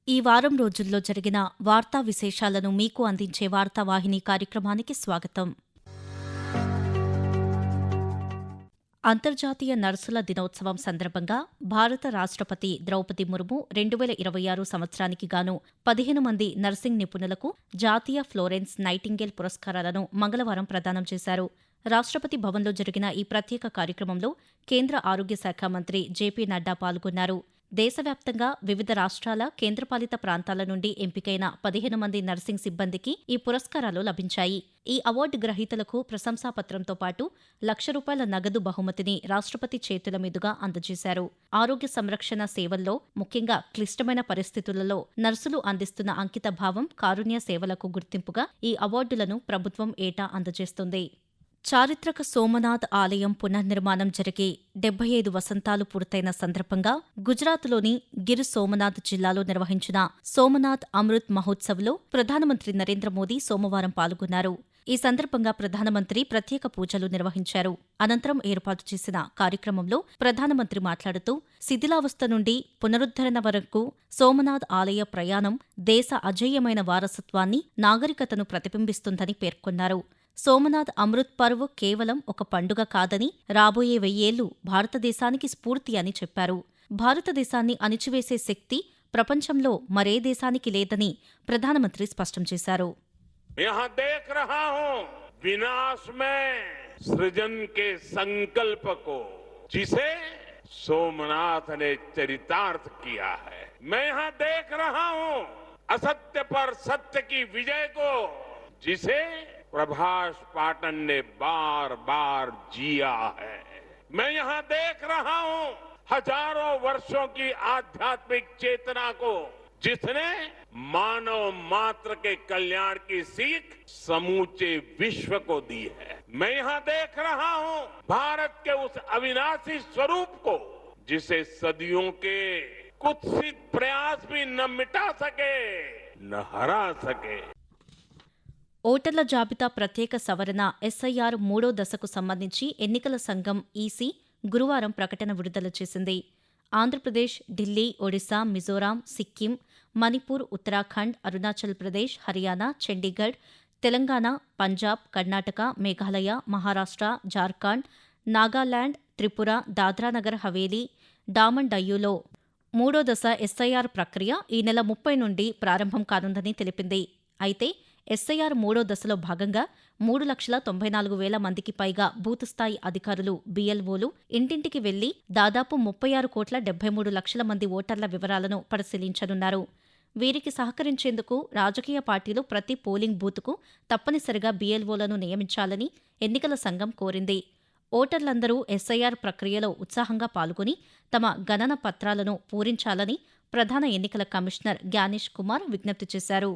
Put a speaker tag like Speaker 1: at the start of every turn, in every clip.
Speaker 1: ఈ వారం రోజుల్లో జరిగిన వార్తా విశేషాలను మీకు అందించే వార్తావాహిని కార్యక్రమానికి స్వాగతం. అంతర్జాతీయ నర్సుల దినోత్సవం సందర్భంగా భారత రాష్ట్రపతి ద్రౌపది ముర్ము 2026 సంవత్సరానికి గాను 15 మంది నర్సింగ్ నిపుణులకు జాతీయ ఫ్లోరెన్స్ నైటింగేల్ పురస్కారాలను మంగళవారం ప్రదానం చేశారు. రాష్ట్రపతి భవన్లో జరిగిన ఈ ప్రత్యేక కార్యక్రమంలో కేంద్ర ఆరోగ్య శాఖ మంత్రి జేపీ నడ్డా పాల్గొన్నారు. దేశవ్యాప్తంగా వివిధ రాష్ట్రాల కేంద్రపాలిత ప్రాంతాల నుండి ఎంపికైన 15 మంది నర్సింగ్ సిబ్బందికి ఈ పురస్కారాలు లభించాయి. ఈ అవార్డు గ్రహీతలకు ప్రశంసాపత్రంతో పాటు ₹1,00,000 నగదు బహుమతిని రాష్ట్రపతి చేతుల మీదుగా అందజేశారు. ఆరోగ్య సంరక్షణ సేవల్లో ముఖ్యంగా క్లిష్టమైన పరిస్థితులలో నర్సులు అందిస్తున్న అంకితభావం, కారుణ్య సేవలకు గుర్తింపుగా ఈ అవార్డులను ప్రభుత్వం ఏటా అందజేస్తుంది. చారిత్రక సోమనాథ్ ఆలయం పునర్నిర్మాణం జరిగి 75 వసంతాలు పూర్తయిన సందర్భంగా గుజరాత్లోని గిర్ సోమనాథ్ జిల్లాలో నిర్వహించిన సోమనాథ్ అమృత్ మహోత్సవ్లో ప్రధానమంత్రి నరేంద్ర మోదీ సోమవారం పాల్గొన్నారు. ఈ సందర్భంగా ప్రధానమంత్రి ప్రత్యేక పూజలు నిర్వహించారు. అనంతరం ఏర్పాటు చేసిన కార్యక్రమంలో ప్రధానమంత్రి మాట్లాడుతూ శిథిలావస్థ నుండి పునరుద్ధరణ వరకు సోమనాథ్ ఆలయ ప్రయాణం దేశ అజేయమైన వారసత్వాన్ని, నాగరికతను ప్రతిబింబిస్తుందని పేర్కొన్నారు. సోమనాథ్ అమృత్ పర్వ్ కేవలం ఒక పండుగ కాదని, రాబోయే 1000 ఏళ్లు భారతదేశానికి స్ఫూర్తి అని చెప్పారు. భారతదేశాన్ని అణిచివేసే శక్తి ప్రపంచంలో మరే దేశానికి లేదని ప్రధానమంత్రి స్పష్టం చేశారు.
Speaker 2: यहाँ देख रहा हूं विनाश में सृजन के संकल्प को, जिसे सोमनाथ ने चरितार्थ किया है. मैं यहाँ देख रहा हूं असत्य पर सत्य की विजय को, जिसे प्रभास पाटन ने बार बार जिया है. मैं यहाँ देख रहा हूं हजारों वर्षों की आध्यात्मिक चेतना को, जिसने मानव मात्र के कल्याण की सीख समूचे विश्व को दी है. मैं यहाँ देख रहा हूं भारत के उस अविनाशी स्वरूप को, जिसे सदियों के कुत्सित प्रयास भी न मिटा सके, न हरा सके.
Speaker 1: ఓటర్ల జాబితా ప్రత్యేక సవరణ ఎస్ఐఆర్ 3వ దశకు సంబంధించి ఎన్నికల సంఘం ఈసీ గురువారం ప్రకటన విడుదల చేసింది. ఆంధ్రప్రదేశ్, ఢిల్లీ, ఒడిశా, మిజోరాం, సిక్కిం, మణిపూర్, ఉత్తరాఖండ్, అరుణాచల్ ప్రదేశ్, హర్యానా, చండీగఢ్, తెలంగాణ, పంజాబ్, కర్ణాటక, మేఘాలయ, మహారాష్ట్ర, జార్ఖండ్, నాగాలాండ్, త్రిపుర, దాద్రానగర్ హవేలీ, డామన్ డయ్యూలో 3వ దశ ఎస్ఐఆర్ ప్రక్రియ ఈ నెల 30 నుండి ప్రారంభం కానుందని తెలిపింది. అయితే ఎస్ఐఆర్ 3వ దశలో భాగంగా 3,94,000 మందికి పైగా బూత్ స్థాయి అధికారులు, బీఎల్ఓలు ఇంటింటికి వెళ్లి దాదాపు 36,73,00,000 మంది ఓటర్ల వివరాలను పరిశీలించనున్నారు. వీరికి సహకరించేందుకు రాజకీయ పార్టీలు ప్రతి పోలింగ్ బూత్కు తప్పనిసరిగా బీఎల్ఓలను నియమించాలని ఎన్నికల సంఘం కోరింది. ఓటర్లందరూ ఎస్ఐఆర్ ప్రక్రియలో ఉత్సాహంగా పాల్గొని తమ గణన పత్రాలను పూరించాలని ప్రధాన ఎన్నికల కమిషనర్ జ్ఞానేష్ కుమార్ విజ్ఞప్తి చేశారు.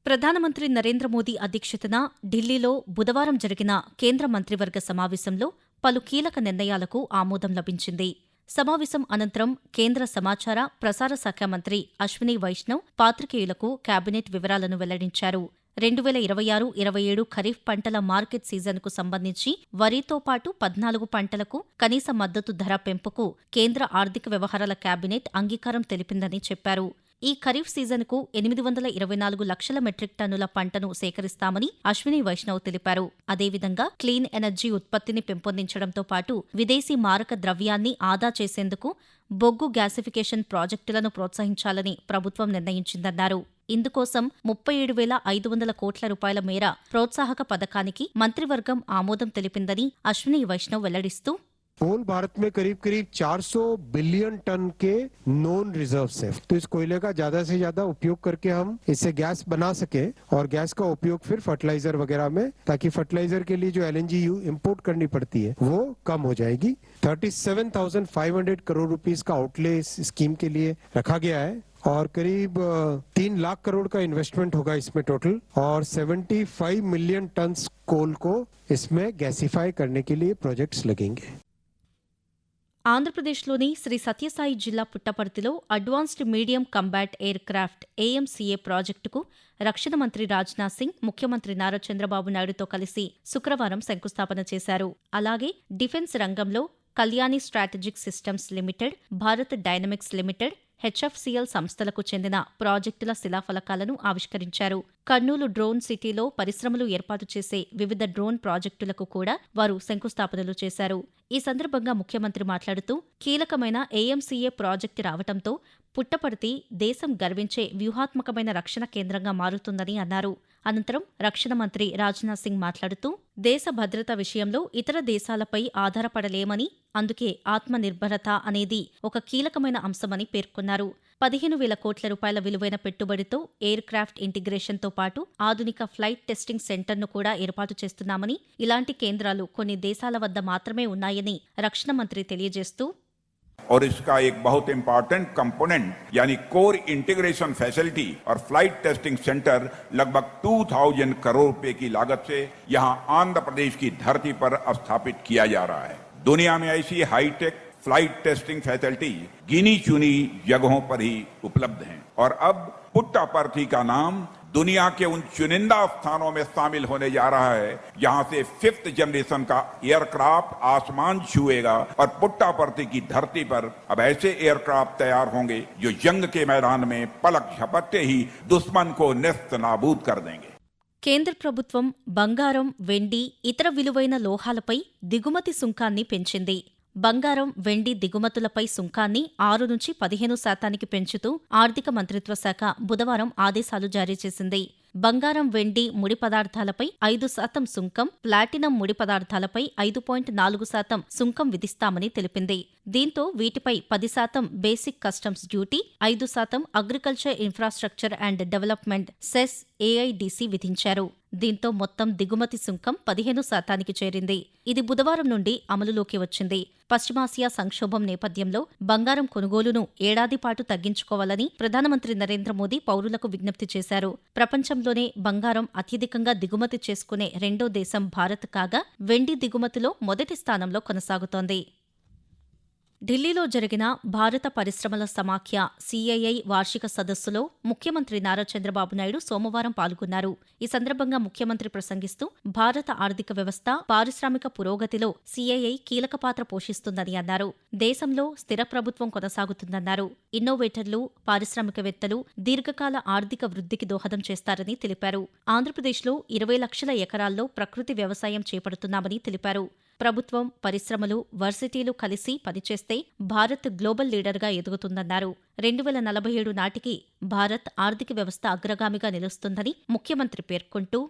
Speaker 1: ప్రధానమంత్రి నరేంద్ర మోదీ అధ్యక్షతన ఢిల్లీలో బుధవారం జరిగిన కేంద్ర మంత్రివర్గ సమావేశంలో పలు కీలక నిర్ణయాలకు ఆమోదం లభించింది. సమావేశం అనంతరం కేంద్ర సమాచార, ప్రసార శాఖ మంత్రి అశ్విని వైష్ణవ్ పాత్రికేయులకు కేబినెట్ వివరాలను వెల్లడించారు. 2026-27 ఖరీఫ్ పంటల మార్కెట్ సీజన్కు సంబంధించి వరితో పాటు 14 పంటలకు కనీస మద్దతు ధర పెంపుకు కేంద్ర ఆర్థిక వ్యవహారాల కేబినెట్ అంగీకారం తెలిపిందని చెప్పారు. ఈ ఖరీఫ్ సీజన్కు 824 లక్షల మెట్రిక్ టన్నుల పంటను సేకరిస్తామని అశ్విని వైష్ణవ్ తెలిపారు. అదేవిధంగా క్లీన్ ఎనర్జీ ఉత్పత్తిని పెంపొందించడంతో పాటు విదేశీ మారక ద్రవ్యాన్ని ఆదా చేసేందుకు బొగ్గు గ్యాసిఫికేషన్ ప్రాజెక్టులను ప్రోత్సహించాలని ప్రభుత్వం నిర్ణయించిందన్నారు. ఇందుకోసం 37,500 కోట్ల రూపాయల మేర ప్రోత్సాహక పథకానికి మంత్రివర్గం ఆమోదం తెలిపిందని అశ్విని వైష్ణవ్ వెల్లడిస్తూ,
Speaker 3: कोल भारत में करीब करीब 400 बिलियन टन के नॉन रिजर्व्स है. तो इस कोयले का ज्यादा से ज्यादा उपयोग करके हम इससे गैस बना सके और गैस का उपयोग फिर फर्टिलाइजर वगैरह में, ताकि फर्टिलाइजर के लिए जो LNG इंपोर्ट करनी पड़ती है वो कम हो जाएगी. 37,500 करोड़ रुपीस का आउटले इस स्कीम के लिए रखा गया है और करीब 3 लाख करोड़ का इन्वेस्टमेंट होगा इसमें टोटल, और 75 मिलियन टन कोल को इसमें गैसिफाई करने के लिए प्रोजेक्ट्स लगेंगे.
Speaker 1: ఆంధ్రప్రదేశ్లోని శ్రీ సత్యసాయి జిల్లా పుట్టపర్తిలో advanced medium combat air craft AMCA ప్రాజెక్టుకు రక్షణ మంత్రి రాజ్నాథ్ సింగ్ ముఖ్యమంత్రి నారా చంద్రబాబు నాయుడుతో కలిసి శుక్రవారం శంకుస్థాపన చేశారు. అలాగే డిఫెన్స్ రంగంలో Kalyani strategic systems limited, Bharat dynamics limited, HFCL సంస్థలకు చెందిన ప్రాజెక్టుల శిలాఫలకాలను ఆవిష్కరించారు. కర్నూలు డ్రోన్ సిటీలో పరిశ్రమలు ఏర్పాటు చేసే వివిధ డ్రోన్ ప్రాజెక్టులకు కూడా వారు శంకుస్థాపనలు చేశారు. ఈ సందర్భంగా ముఖ్యమంత్రి మాట్లాడుతూ కీలకమైన ఏఎంసీఏ ప్రాజెక్టు రావడంతో పుట్టపర్తి దేశం గర్వించే వ్యూహాత్మకమైన రక్షణ కేంద్రంగా మారుతుందని అన్నారు. అనంతరం రక్షణ మంత్రి రాజ్నాథ్ సింగ్ మాట్లాడుతూ దేశ భద్రత విషయంలో ఇతర దేశాలపై ఆధారపడలేమని, అందుకే ఆత్మనిర్భరత అనేది ఒక కీలకమైన అంశమని పేర్కొన్నారు. 15,000 కోట్ల రూపాయల విలువైన పెట్టుబడితో ఎయిర్ క్రాఫ్ట్ ఇంటిగ్రేషన్తో పాటు ఆధునిక ఫ్లైట్ టెస్టింగ్ సెంటర్ను కూడా ఏర్పాటు చేస్తున్నామని, ఇలాంటి కేంద్రాలు కొన్ని దేశాల వద్ద మాత్రమే ఉన్నాయని రక్షణ మంత్రి తెలియజేస్తూ
Speaker 4: और इसका एक बहुत इंपॉर्टेंट कंपोनेंट यानी कोर इंटीग्रेशन फैसिलिटी और फ्लाइट टेस्टिंग सेंटर लगभग 2,000 करोड़ रुपए की लागत से यहां आंध्र प्रदेश की धरती पर स्थापित किया जा रहा है। दुनिया में ऐसी हाईटेक फ्लाइट टेस्टिंग फैसिलिटी गिनी चुनी जगहों पर ही उपलब्ध हैं और अब पुट्टापर्थी का नाम दुनिया के उन चुनिंदा स्थानों में शामिल होने जा रहा है जहां से 5th जनरेशन का एयरक्राफ्ट आसमान छुएगा और पुट्टापर्थी की धरती पर अब ऐसे एयरक्राफ्ट तैयार होंगे जो जंग के मैदान में पलक झपकते ही दुश्मन को नेस्त नाबूद कर देंगे।
Speaker 1: కేంద్ర ప్రభుత్వం బంగారం, వెండి, ఇతర విలువైన లోహాలపై దిగుమతి సుంకాన్ని పెంచింది. బంగారం, వెండి దిగుమతులపై సుంకాన్ని 6 నుంచి 15% పెంచుతూ ఆర్థిక మంత్రిత్వ శాఖ బుధవారం ఆదేశాలు జారీ చేసింది. బంగారం, వెండి ముడి పదార్థాలపై 5% సుంకం, ప్లాటినం ముడి పదార్థాలపై 5.4% సుంకం విధిస్తామని తెలిపింది. దీంతో వీటిపై 10% basic customs duty, 5% agriculture infrastructure and development cess AIDC విధించారు. దీంతో మొత్తం దిగుమతి సుంకం 15%కి చేరింది. ఇది బుధవారం నుండి అమలులోకి వచ్చింది. పశ్చిమాసియా సంక్షోభం నేపథ్యంలో బంగారం కొనుగోలును ఏడాది పాటు తగ్గించుకోవాలని ప్రధానమంత్రి నరేంద్ర మోదీ పౌరులకు విజ్ఞప్తి చేశారు. ప్రపంచంలోనే బంగారం అత్యధికంగా దిగుమతి చేసుకునే రెండో దేశం భారత్ కాగా, వెండి దిగుమతిలో మొదటి స్థానంలో కొనసాగుతోంది. ఢిల్లీలో జరిగిన భారత పరిశ్రమల సమాఖ్య సిఐఐ వార్షిక సదస్సులో ముఖ్యమంత్రి నారా చంద్రబాబు నాయుడు సోమవారం పాల్గొన్నారు. ఈ సందర్భంగా ముఖ్యమంత్రి ప్రసంగిస్తూ భారత ఆర్థిక వ్యవస్థ, పారిశ్రామిక పురోగతిలో సిఐఐ కీలక పాత్ర పోషిస్తుందని అన్నారు. దేశంలో స్థిర ప్రభుత్వం కొనసాగుతుందన్నారు. ఇన్నోవేటర్లు, పారిశ్రామికవేత్తలు దీర్ఘకాల ఆర్థిక వృద్ధికి దోహదం చేస్తారని తెలిపారు. ఆంధ్రప్రదేశ్లో 20 లక్షల ఎకరాల్లో ప్రకృతి వ్యవసాయం చేపడుతున్నామని తెలిపారు. ప్రభుత్వం, పరిశ్రమలు, వర్సిటీలు కలిసి పనిచేస్తే భారత్ గ్లోబల్ లీడర్గా ఎదుగుతుందన్నారు. 2047 నాటికి భారత్ ఆర్థిక వ్యవస్థ అగ్రగామిగా నిలుస్తుందని ముఖ్యమంత్రి పేర్కొంటూ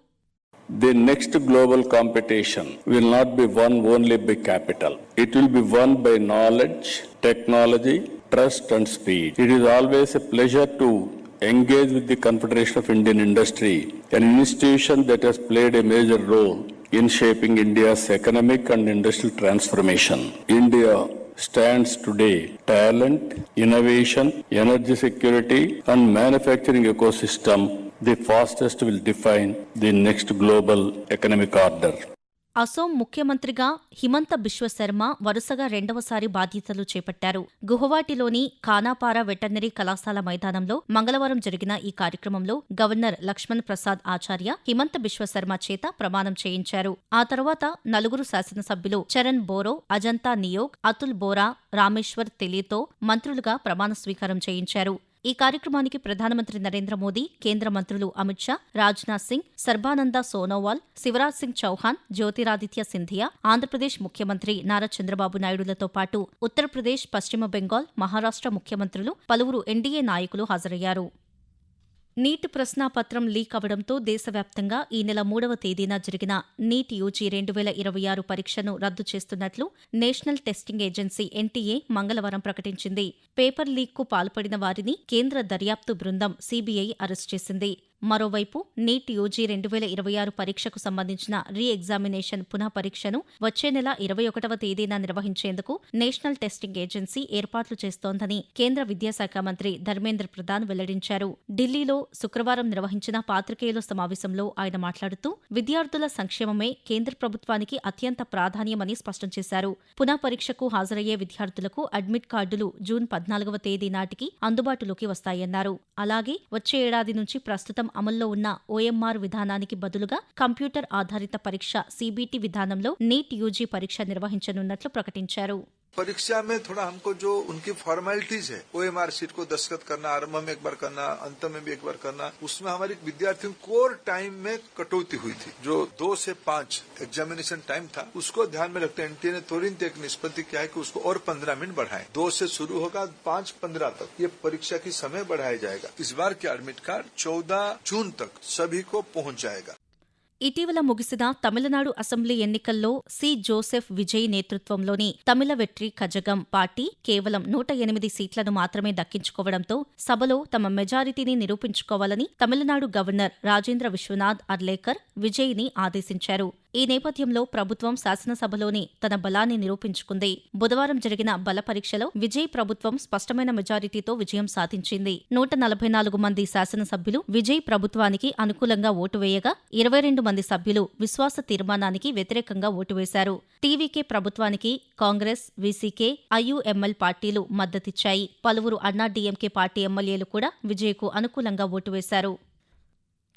Speaker 5: The next global competition will not be won only by capital. It will be won by knowledge, technology, trust and speed. It is always a pleasure to engage with the Confederation of Indian Industry, an institution that has played a major role in shaping India's economic and industrial transformation. India stands today talent, innovation, energy security and manufacturing ecosystem. The fastest will define the next global economic order.
Speaker 1: Assam ముఖ్యమంత్రిగా హిమంత బిశ్వ శర్మ వరుసగా రెండవసారి బాధ్యతలు చేపట్టారు. గుహవాటిలోని ఖానాపారా veterinary కళాశాల మైదానంలో మంగళవారం జరిగిన ఈ కార్యక్రమంలో గవర్నర్ లక్ష్మణ్ ప్రసాద్ ఆచార్య హిమంత బిశ్వ శర్మ చేత ప్రమాణం చేయించారు. ఆ తర్వాత 4 శాసనసభ్యులు చరణ్ బోరో, అజంతా నియోగ్, అతుల్ బోరా, రామేశ్వర్ తెలీతో మంత్రులుగా ప్రమాణ స్వీకారం చేయించారు. ఈ కార్యక్రమానికి ప్రధానమంత్రి నరేంద్ర మోదీ, కేంద్ర మంత్రులు అమిత్ షా, రాజ్నాథ్ సింగ్, సర్బానంద సోనోవాల్, శివరాజ్ సింగ్ చౌహాన్, జ్యోతిరాదిత్య సింధియా, ఆంధ్రప్రదేశ్ ముఖ్యమంత్రి నారా చంద్రబాబు నాయుడులతో పాటు ఉత్తరప్రదేశ్, పశ్చిమ బెంగాల్, మహారాష్ట్ర ముఖ్యమంత్రులు, పలువురు ఎన్డీఏ నాయకులు హాజరయ్యారు. నీట్ ప్రశ్నాపత్రం లీక్ అవడంతో దేశవ్యాప్తంగా ఈ నెల 3వ తేదీన జరిగిన నీట్ యూజీ 2026 పరీక్షను రద్దు చేస్తున్నట్లు నేషనల్ టెస్టింగ్ ఏజెన్సీ ఎన్టీఏ మంగళవారం ప్రకటించింది. పేపర్ లీక్కు పాల్పడిన వారిని కేంద్ర దర్యాప్తు బృందం సీబీఐ అరెస్ట్ చేసింది. మరోవైపు నీట్ యూజీ 2026 పరీక్షకు సంబంధించిన రీ ఎగ్జామినేషన్ పునః పరీక్షను వచ్చే నెల 21వ తేదీన నిర్వహించేందుకు నేషనల్ టెస్టింగ్ ఏజెన్సీ ఏర్పాట్లు చేస్తోందని కేంద్ర విద్యాశాఖ మంత్రి ధర్మేంద్ర ప్రధాన్ వెల్లడించారు. ఢిల్లీలో శుక్రవారం నిర్వహించిన పాత్రికేయుల సమావేశంలో ఆయన మాట్లాడుతూ విద్యార్థుల సంక్షేమమే కేంద్ర ప్రభుత్వానికి అత్యంత ప్రాధాన్యమని స్పష్టం చేశారు. పునః పరీక్షకు హాజరయ్యే విద్యార్థులకు అడ్మిట్ కార్డులు జూన్ 14వ తేదీ నాటికి అందుబాటులోకి వస్తాయన్నారు. అలాగే వచ్చే ఏడాది నుంచి ప్రస్తుతం అమల్లో ఉన్న ఓఎంఆర్ విధానానికి బదులుగా కంప్యూటర్ ఆధారిత పరీక్ష సీబీటీ విధానంలో నీట్ యూజీ పరీక్ష నిర్వహించనున్నట్లు ప్రకటించారు.
Speaker 6: परीक्षा में थोड़ा हमको जो उनकी फॉर्मेलिटीज है OMR शीट को दस्तखत करना, आरंभ में एक बार करना, अंत में भी एक बार करना, उसमें हमारे विद्यार्थियों कोर टाइम में कटौती हुई थी। जो 2 से 5 एग्जामिनेशन टाइम था उसको ध्यान में रखते NTA ने तुरंत एक निष्पत्ति किया है कि उसको और 15 मिनट बढ़ाएं। 2 से शुरू होगा, 5:15 तक ये परीक्षा की समय बढ़ाया जाएगा। इस बार के एडमिट कार्ड 14 जून तक सभी को पहुंच जाएगा।
Speaker 1: ఇటీవల ముగిసిన తమిళనాడు అసెంబ్లీ ఎన్నికల్లో సి జోసెఫ్ విజయ్ నేతృత్వంలోని తమిళ వెట్రి కజగం పార్టీ కేవలం 108 సీట్లను మాత్రమే దక్కించుకోవడంతో సభలో తమ మెజారిటీని నిరూపించుకోవాలని తమిళనాడు గవర్నర్ రాజేంద్ర విశ్వనాథ్ అర్లేకర్ విజయ్ని ఆదేశించారు. ఈ నేపథ్యంలో ప్రభుత్వం శాసనసభలోని తన బలాన్ని నిరూపించుకుంది. బుధవారం జరిగిన బల పరీక్షలో విజయ్ ప్రభుత్వం స్పష్టమైన మెజారిటీతో విజయం సాధించింది. 144 మంది శాసనసభ్యులు విజయ్ ప్రభుత్వానికి అనుకూలంగా ఓటు వేయగా 22 మంది సభ్యులు విశ్వాస తీర్మానానికి వ్యతిరేకంగా ఓటు వేశారు. టీవీకే ప్రభుత్వానికి కాంగ్రెస్, వీసీకే, ఐయుఎంఎల్ పార్టీలు మద్దతిచ్చాయి. పలువురు అన్నాడీఎంకే పార్టీ ఎమ్మెల్యేలు కూడా విజయ్కు అనుకూలంగా ఓటు వేశారు.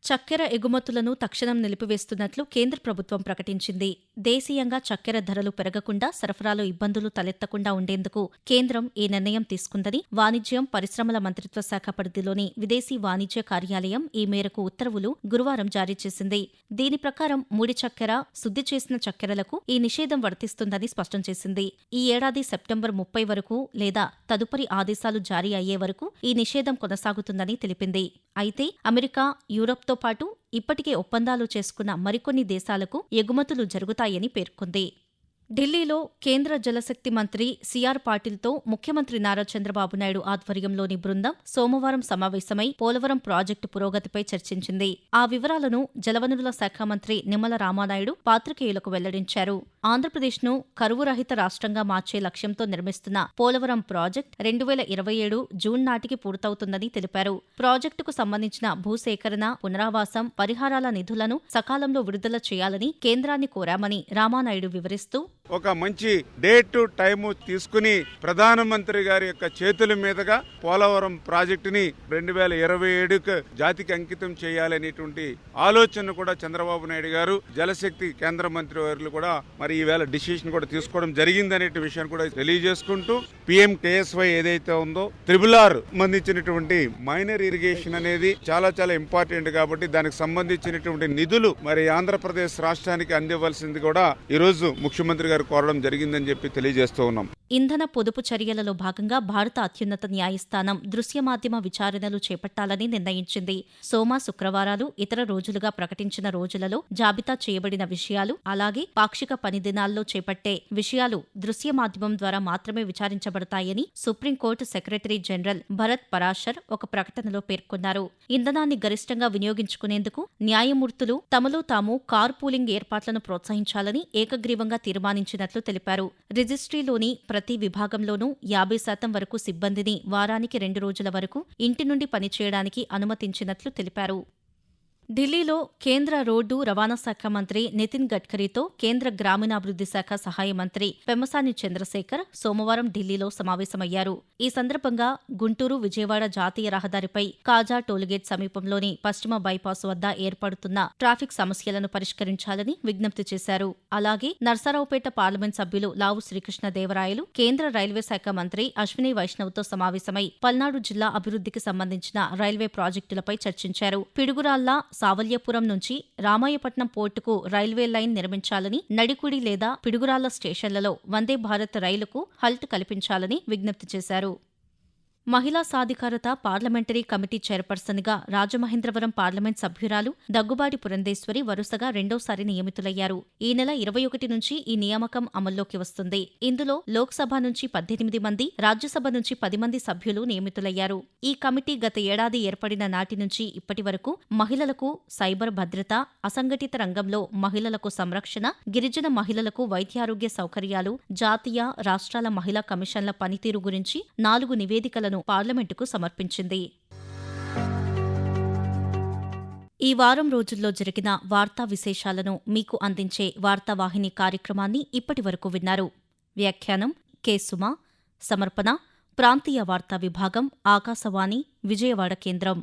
Speaker 1: చక్కెర ఎగుమతులను తక్షణం నిలిపివేస్తున్నట్లు కేంద్ర ప్రభుత్వం ప్రకటించింది. దేశీయంగా చక్కెర ధరలు పెరగకుండా, సరఫరాలో ఇబ్బందులు తలెత్తకుండా ఉండేందుకు కేంద్రం ఈ నిర్ణయం తీసుకుందని వాణిజ్యం, పరిశ్రమల మంత్రిత్వ శాఖ పరిధిలోని విదేశీ వాణిజ్య కార్యాలయం ఈ మేరకు ఉత్తర్వులు గురువారం జారీ చేసింది. దీని ప్రకారం ముడి చక్కెర, శుద్ధి చేసిన చక్కెరలకు ఈ నిషేధం వర్తిస్తుందని స్పష్టం చేసింది. ఈ ఏడాది సెప్టెంబర్ 30 వరకు లేదా తదుపరి ఆదేశాలు జారీ అయ్యే వరకు ఈ నిషేధం కొనసాగుతుందని తెలిపింది. అయితే అమెరికా, యూరప్తో పాటు ఇప్పటికే ఒప్పందాలు చేసుకున్న మరికొన్ని దేశాలకు ఎగుమతులు జరుగుతాయని పేర్కొంది. ఢిల్లీలో కేంద్ర జలశక్తి మంత్రి సిఆర్ పాటిల్తో ముఖ్యమంత్రి నారా చంద్రబాబు నాయుడు ఆధ్వర్యంలోని బృందం సోమవారం సమావేశమై పోలవరం ప్రాజెక్టు పురోగతిపై చర్చించింది. ఆ వివరాలను జలవనరుల శాఖ మంత్రి నిమ్మల రామానాయుడు పాత్రికేయులకు వెల్లడించారు. ఆంధ్రప్రదేశ్ను కరువు రహిత రాష్ట్రంగా మార్చే లక్ష్యంతో నిర్మిస్తున్న పోలవరం ప్రాజెక్టు 2027 జూన్ నాటికి పూర్తవుతుందని తెలిపారు. ప్రాజెక్టుకు సంబంధించిన భూసేకరణ, పునరావాసం, పరిహారాల నిధులను సకాలంలో విడుదల చేయాలని కేంద్రాన్ని కోరామని రామానాయుడు వివరిస్తూ,
Speaker 7: ఒక మంచి డేట్ టైము తీసుకుని ప్రధానమంత్రి గారి యొక్క చేతుల మీదుగా పోలవరం ప్రాజెక్టుని 2027కు జాతికి అంకితం చేయాలనేటువంటి ఆలోచన కూడా చంద్రబాబు నాయుడు గారు, జలశక్తి కేంద్ర మంత్రి వారు కూడా మరి ఈవేళ డిసిషన్ కూడా తీసుకోవడం జరిగిందనే విషయాన్ని కూడా తెలియజేసుకుంటూ, PMKSY ఏదైతే ఉందో RRR సంబంధించినటువంటి మైనర్ ఇరిగేషన్ అనేది చాలా చాలా ఇంపార్టెంట్ కాబట్టి దానికి సంబంధించినటువంటి నిధులు మరి ఆంధ్రప్రదేశ్ రాష్ట్రానికి అందివ్వాల్సింది కూడా ఈరోజు ముఖ్యమంత్రి గారు కోరడం జరిగిందని చెప్పి తెలియజేస్తూ ఉన్నాం.
Speaker 1: ఇంధన పొదుపు చర్యలలో భాగంగా భారత అత్యున్నత న్యాయస్థానం దృశ్య మాధ్యమ విచారణలు చేపట్టాలని నిర్ణయించింది. సోమ, శుక్రవారాలు ఇతర రోజులుగా ప్రకటించిన రోజులలో జాబితా చేయబడిన విషయాలు, అలాగే పాక్షిక పని దినాల్లో చేపట్టే విషయాలు దృశ్య మాధ్యమం ద్వారా మాత్రమే విచారించబడతాయని supreme court secretary general Bharat Parashar ఒక ప్రకటనలో పేర్కొన్నారు. ఇంధనాన్ని గరిష్టంగా వినియోగించుకునేందుకు న్యాయమూర్తులు తమలో తాము కార్ పూలింగ్ ఏర్పాట్లను ప్రోత్సహించాలని ఏకగ్రీవంగా తీర్మానించినట్లు తెలిపారు. రిజిస్ట్రీలోని ప్రతి విభాగంలోనూ 50% వరకు సిబ్బందిని వారానికి 2 రోజుల వరకు ఇంటి నుండి పనిచేయడానికి అనుమతించినట్లు తెలిపారు. ఢిల్లీలో కేంద్ర రోడ్డు రవాణా శాఖ మంత్రి నితిన్ గడ్కరీతో కేంద్ర గ్రామీణాభివృద్ధి శాఖ సహాయ మంత్రి పెమ్మసాని చంద్రశేఖర్ సోమవారం ఢిల్లీలో సమావేశమయ్యారు. ఈ సందర్భంగా గుంటూరు, విజయవాడ జాతీయ రహదారిపై కాజా టోల్గేట్ సమీపంలోని పశ్చిమ బైపాస్ వద్ద ఏర్పడుతున్న ట్రాఫిక్ సమస్యలను పరిష్కరించాలని విజ్ఞప్తి చేశారు. అలాగే నర్సారావుపేట పార్లమెంట్ సభ్యులు లావు శ్రీకృష్ణదేవరాయలు కేంద్ర రైల్వే శాఖ మంత్రి అశ్విని వైష్ణవ్తో సమావేశమై పల్నాడు జిల్లా అభివృద్ధికి సంబంధించిన రైల్వే ప్రాజెక్టులపై చర్చించారు. పిడుగురాళ్ల, సావల్యపురం నుంచి రామాయపట్నం పోర్టుకు రైల్వే లైన్ నిర్మించాలని, నడికుడి లేదా పిడుగురాళ్ల స్టేషన్లలో వందే భారత్ రైలుకు హల్ట్ కల్పించాలని విజ్ఞప్తి చేశారు. మహిళా సాధికారత పార్లమెంటరీ కమిటీ చైర్పర్సన్గా రాజమహేంద్రవరం పార్లమెంట్ సభ్యురాలు దగ్గుబాటి పురంధేశ్వరి వరుసగా రెండోసారి నియమితులయ్యారు. ఈ నెల 21 నుంచి ఈ నియామకం అమల్లోకి వస్తుంది. ఇందులో లోక్సభ నుంచి 18 మంది, రాజ్యసభ నుంచి 10 మంది సభ్యులు నియమితులయ్యారు. ఈ కమిటీ గత ఏడాది ఏర్పడిన నాటి నుంచి ఇప్పటి వరకు మహిళలకు సైబర్ భద్రత, అసంఘటిత రంగంలో మహిళలకు సంరక్షణ, గిరిజన మహిళలకు వైద్యారోగ్య సౌకర్యాలు, జాతీయ, రాష్ట్రాల మహిళా కమిషన్ల పనితీరు గురించి 4 నివేదికలను పార్లమెంటుకు సమర్పించింది. ఈ వారం రోజుల్లో జరిగిన వార్తా విశేషాలను మీకు అందించే వార్తావాహిని కార్యక్రమాన్ని ఇప్పటివరకు విన్నారు. వ్యాఖ్యానం కె సుమ, సమర్పణ ప్రాంతీయ వార్తా విభాగం, ఆకాశవాణి విజయవాడ కేంద్రం.